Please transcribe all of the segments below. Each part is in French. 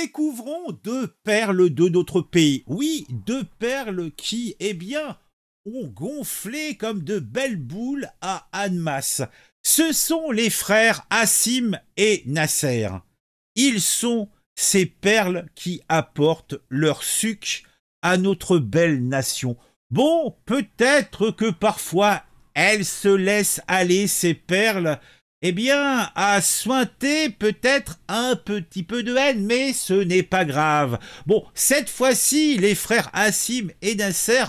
Découvrons deux perles de notre pays. Oui, deux perles qui, eh bien, ont gonflé comme de belles boules à Annemasse. Ce sont les frères Hassim et Nasser. Ils sont ces perles qui apportent leur sucre à notre belle nation. Bon, peut-être que parfois elles se laissent aller, ces perles, eh bien, à sointer peut-être un petit peu de haine, mais ce n'est pas grave. Bon, cette fois-ci, les frères Hassim et Nasser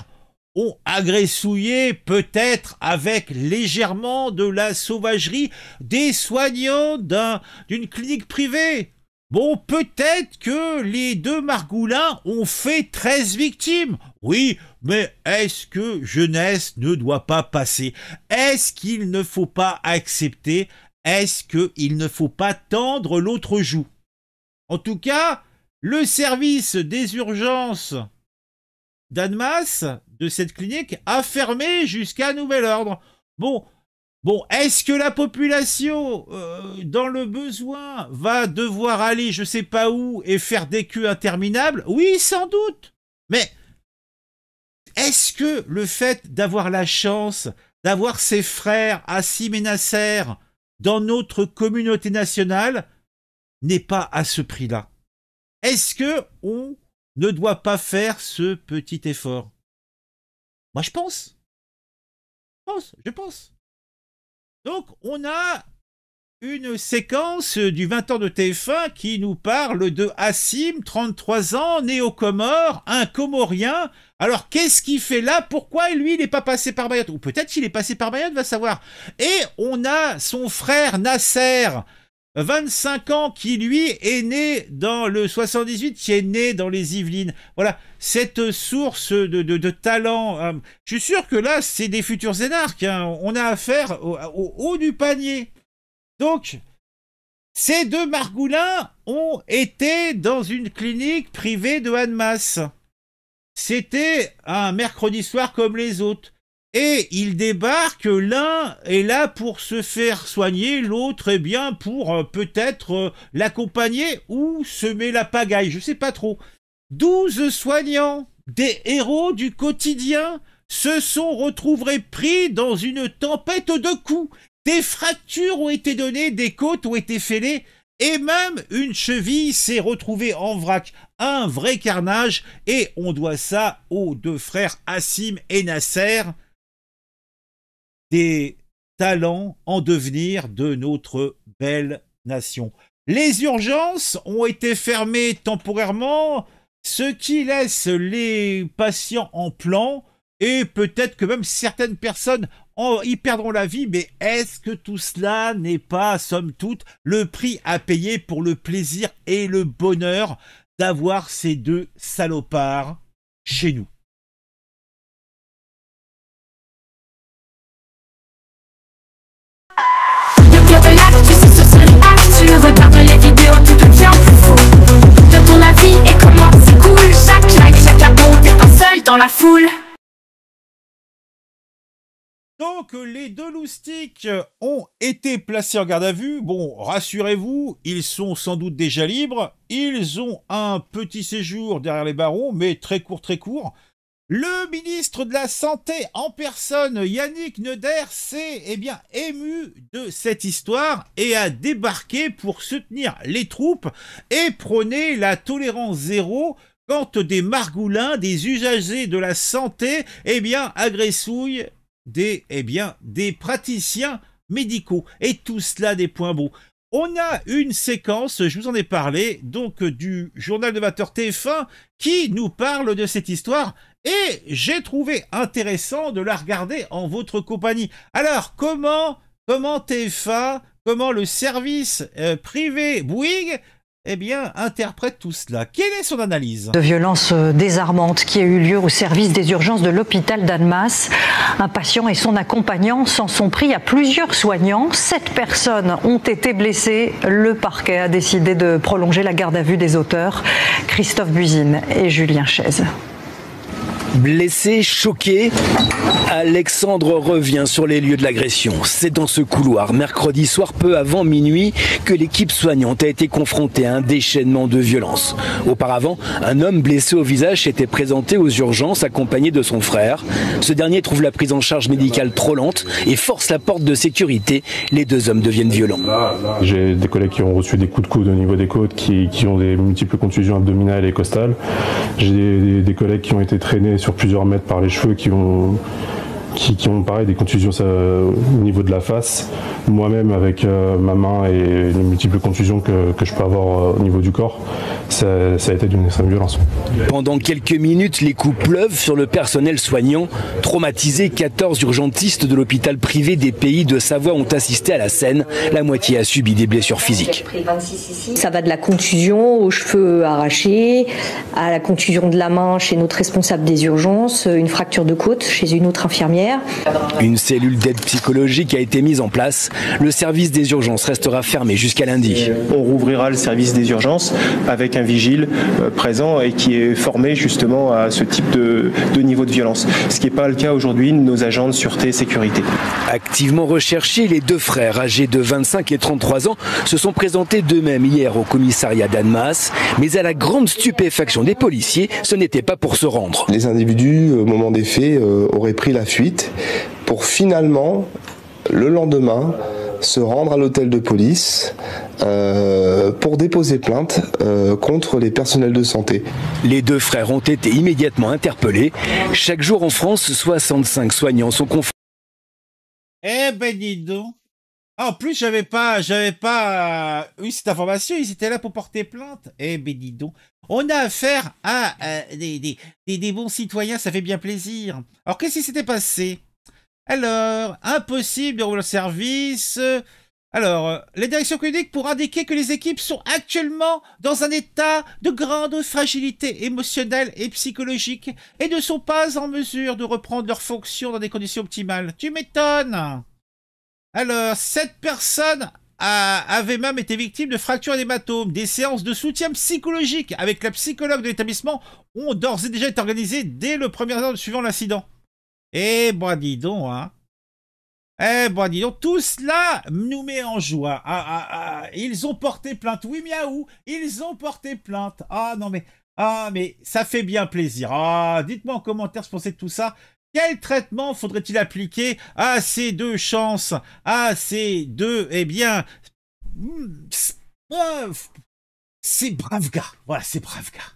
ont agressouillé, peut-être avec légèrement de la sauvagerie, des soignants d'une clinique privée. Bon, peut-être que les deux margoulins ont fait 13 victimes. Oui, mais est-ce que jeunesse ne doit pas passer? Est-ce qu'il ne faut pas accepter? Est-ce qu'il ne faut pas tendre l'autre joue? En tout cas, le service des urgences d'Annemasse, de cette clinique, a fermé jusqu'à nouvel ordre. Bon, est-ce que la population, dans le besoin, va devoir aller je sais pas où et faire des queues interminables? Oui, sans doute. Mais est-ce que le fait d'avoir la chance d'avoir ses frères Hassim et Nasser dans notre communauté nationale n'est pas à ce prix-là? Est-ce que on ne doit pas faire ce petit effort? Moi, je pense. Je pense. Donc, on a une séquence du 20 ans de TF1 qui nous parle de Hassim, 33 ans, né aux Comores, un Comorien. Alors, qu'est-ce qu'il fait là? Pourquoi lui, il n'est pas passé par Mayotte? Ou peut-être qu'il est passé par Mayotte, va savoir. Et on a son frère Nasser, 25 ans, qui lui est né dans le 78, qui est né dans les Yvelines. Voilà, cette source de talent. Je suis sûr que là, c'est des futurs énarques. Hein. On a affaire au haut du panier. Donc, ces deux margoulins ont été dans une clinique privée de Annemasse. C'était un mercredi soir comme les autres. Et ils débarquent, l'un est là pour se faire soigner, l'autre est bien pour peut-être l'accompagner ou semer la pagaille, je sais pas trop. 12 soignants, des héros du quotidien, se sont retrouvés pris dans une tempête de coups. Des fractures ont été données, des côtes ont été fêlées, et même une cheville s'est retrouvée en vrac. Un vrai carnage, et on doit ça aux deux frères Hassim et Nasser, des talents en devenir de notre belle nation. Les urgences ont été fermées temporairement, ce qui laisse les patients en plan, et peut-être que même certaines personnes y perdront la vie, mais est-ce que tout cela n'est pas, somme toute, le prix à payer pour le plaisir et le bonheur d'avoir ces deux salopards chez nous? Tu regardes les vidéos, tu te tiens plus fou de ton avis et comment c'est cool. Chaque like, chaque abon, t'es pas seul dans la foule. Donc, les deux loustiques ont été placés en garde à vue. Bon, rassurez-vous, ils sont sans doute déjà libres. Ils ont un petit séjour derrière les barreaux, mais très court, très court. Le ministre de la Santé en personne, Yannick Neuder, s'est ému de cette histoire et a débarqué pour soutenir les troupes et prôner la tolérance zéro quand des margoulins, des usagers de la santé, agressouillent des praticiens médicaux. Et tout cela des points beaux. On a une séquence, je vous en ai parlé, donc du journal de 20h TF1 qui nous parle de cette histoire et j'ai trouvé intéressant de la regarder en votre compagnie. Alors, comment TF1, comment le service privé Bouygues interprète tout cela? Quelle est son analyse? De violence désarmante qui a eu lieu au service des urgences de l'hôpital d'Annemasse. Un patient et son accompagnant s'en sont pris à plusieurs soignants. 7 personnes ont été blessées. Le parquet a décidé de prolonger la garde à vue des auteurs, Christophe Buzine et Julien Chaise. Blessé, choqué, Alexandre revient sur les lieux de l'agression. C'est dans ce couloir, mercredi soir, peu avant minuit, que l'équipe soignante a été confrontée à un déchaînement de violence. Auparavant, un homme blessé au visage s'était présenté aux urgences accompagné de son frère. Ce dernier trouve la prise en charge médicale trop lente et force la porte de sécurité. Les deux hommes deviennent violents. J'ai des collègues qui ont reçu des coups de coude au niveau des côtes, qui ont des multiples contusions abdominales et costales. J'ai des collègues qui ont été traînés sur plusieurs mètres par les cheveux, qui ont pareil des contusions au niveau de la face. Moi-même avec ma main et les multiples contusions que je peux avoir au niveau du corps, ça a été d'une extrême violence. Pendant quelques minutes, les coups pleuvent sur le personnel soignant. Traumatisés, 14 urgentistes de l'hôpital privé des Pays de Savoie ont assisté à la scène. La moitié a subi des blessures physiques. Ça va de la contusion aux cheveux arrachés, à la contusion de la main chez notre responsable des urgences, une fracture de côte chez une autre infirmière. Une cellule d'aide psychologique a été mise en place. Le service des urgences restera fermé jusqu'à lundi. On rouvrira le service des urgences avec un vigile présent et qui est formé justement à ce type de niveau de violence. Ce qui n'est pas le cas aujourd'hui de nos agents de sûreté et sécurité. Activement recherchés, les deux frères âgés de 25 et 33 ans se sont présentés d'eux-mêmes hier au commissariat d'Annemasse. Mais à la grande stupéfaction des policiers, ce n'était pas pour se rendre. Les individus, au moment des faits, auraient pris la fuite pour finalement, le lendemain, se rendre à l'hôtel de police pour déposer plainte contre les personnels de santé. Les deux frères ont été immédiatement interpellés. Chaque jour en France, 65 soignants sont confrontés. Eh ben dis donc. En plus, j'avais pas eu cette information, ils étaient là pour porter plainte. Eh ben dis donc. On a affaire à des bons citoyens, ça fait bien plaisir. Alors, qu'est-ce qui s'était passé? Alors, impossible de rouler le service. Alors, les directions communiquent pour indiquer que les équipes sont actuellement dans un état de grande fragilité émotionnelle et psychologique et ne sont pas en mesure de reprendre leurs fonctions dans des conditions optimales. Tu m'étonnes. Alors, cette personne avait même été victime de fractures et d'hématomes. Des séances de soutien psychologique avec la psychologue de l'établissement ont d'ores et déjà été organisées dès le premier heure suivant l'incident. Eh ben dis donc, hein. Eh ben dis donc, tout cela nous met en joie. Ils ont porté plainte. Oui, miaou, ils ont porté plainte. Mais ça fait bien plaisir. Dites-moi en commentaire ce que vous pensez de tout ça. Quel traitement faudrait-il appliquer à ces deux chances, à ces deux, eh bien, c'est brave gars. Voilà, c'est brave gars.